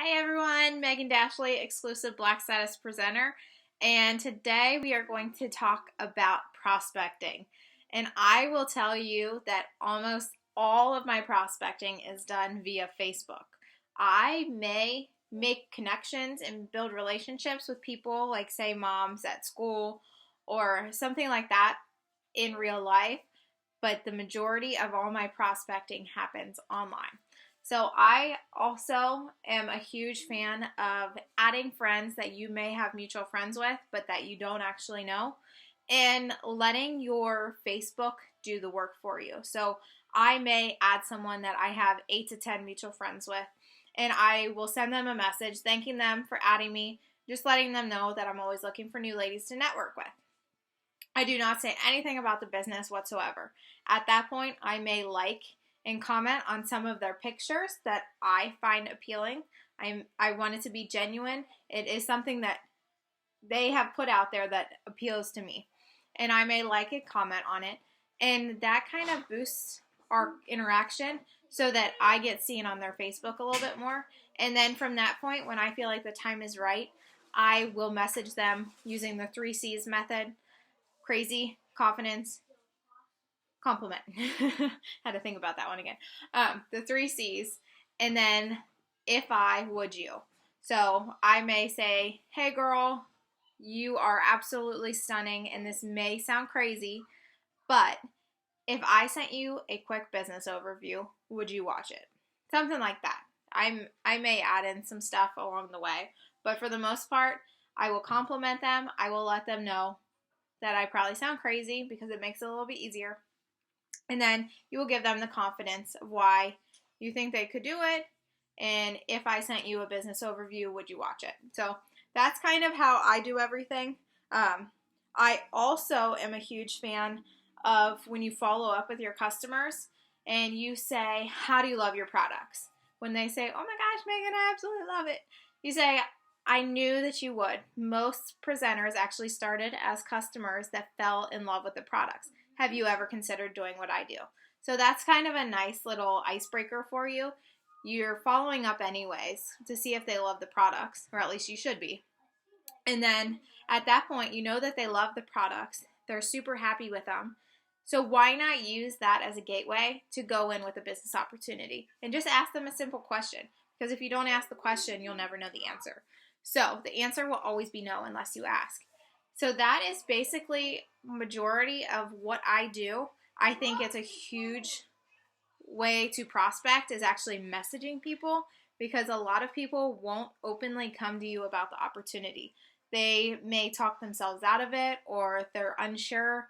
Hi everyone, Megan Dashley, exclusive Black Status presenter, and today we are going to talk about prospecting. And I will tell you that almost all of my prospecting is done via Facebook. I may make connections and build relationships with people like, say, moms at school or something like that in real life, but the majority of all my prospecting happens online. So I also am a huge fan of adding friends that you may have mutual friends with, but that you don't actually know, and letting your Facebook do the work for you. So I may add someone that I have 8 to 10 mutual friends with, and I will send them a message thanking them for adding me, just letting them know that I'm always looking for new ladies to network with. I do not say anything about the business whatsoever. At that point, I may like and comment on some of their pictures that I find appealing. I want it to be genuine. It is something that they have put out there that appeals to me. And I may like and comment on it. And that kind of boosts our interaction so that I get seen on their Facebook a little bit more. And then from that point, when I feel like the time is right, I will message them using the 3C's method: crazy, confidence, compliment. Had to think about that one again. The 3C's, and then if I, would you. So I may say, hey girl, you are absolutely stunning, and this may sound crazy, but if I sent you a quick business overview, would you watch it? Something like that. I may add in some stuff along the way, but for the most part, I will compliment them. I will let them know that I probably sound crazy because it makes it a little bit easier. And then you will give them the confidence of why you think they could do it. And if I sent you a business overview, would you watch it? So that's kind of how I do everything. I also am a huge fan of when you follow up with your customers and you say, how do you love your products? When they say, oh my gosh, Megan, I absolutely love it, you say, I knew that you would. Most presenters actually started as customers that fell in love with the products. Have you ever considered doing what I do? So that's kind of a nice little icebreaker for you. You're following up anyways to see if they love the products, or at least you should be. And then at that point, you know that they love the products. They're super happy with them. So why not use that as a gateway to go in with a business opportunity and just ask them a simple question? Because if you don't ask the question, you'll never know the answer. So the answer will always be no unless you ask. So that is basically majority of what I do. I think it's a huge way to prospect is actually messaging people, because a lot of people won't openly come to you about the opportunity. They may talk themselves out of it, or they're unsure,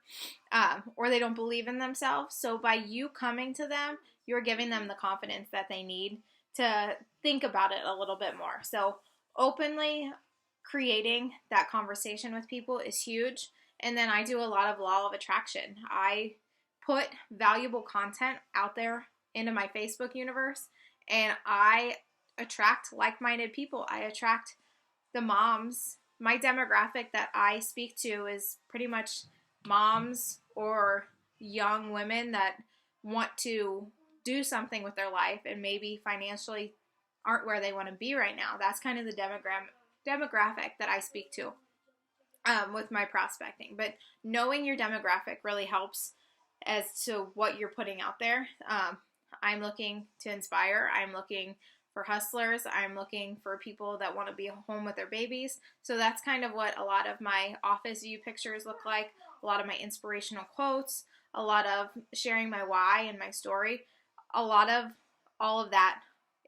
or they don't believe in themselves. So by you coming to them, you're giving them the confidence that they need to think about it a little bit more. So openly creating that conversation with people is huge. And then I do a lot of law of attraction. I put valuable content out there into my Facebook universe, and I attract like-minded people. I attract the moms. My demographic that I speak to is pretty much moms or young women that want to do something with their life and maybe financially aren't where they want to be right now. That's kind of the demographic that I speak to with my prospecting. But knowing your demographic really helps as to what you're putting out there. I'm looking to inspire. I'm looking for hustlers. I'm looking for people that want to be home with their babies. So that's kind of what a lot of my office view pictures look like, a lot of my inspirational quotes, a lot of sharing my why and my story. A lot of all of that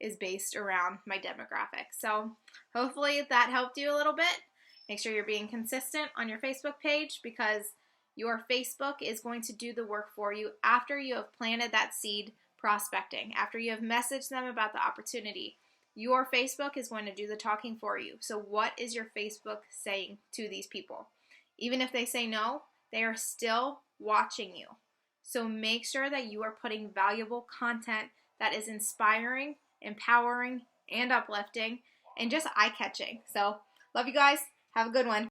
is based around my demographic. So hopefully that helped you a little bit. Make sure you're being consistent on your Facebook page, because your Facebook is going to do the work for you after you have planted that seed prospecting, after you have messaged them about the opportunity. Your Facebook is going to do the talking for you. So what is your Facebook saying to these people? Even if they say no, they are still watching you. So make sure that you are putting valuable content that is inspiring, empowering, and uplifting, and just eye-catching. So love you guys. Have a good one.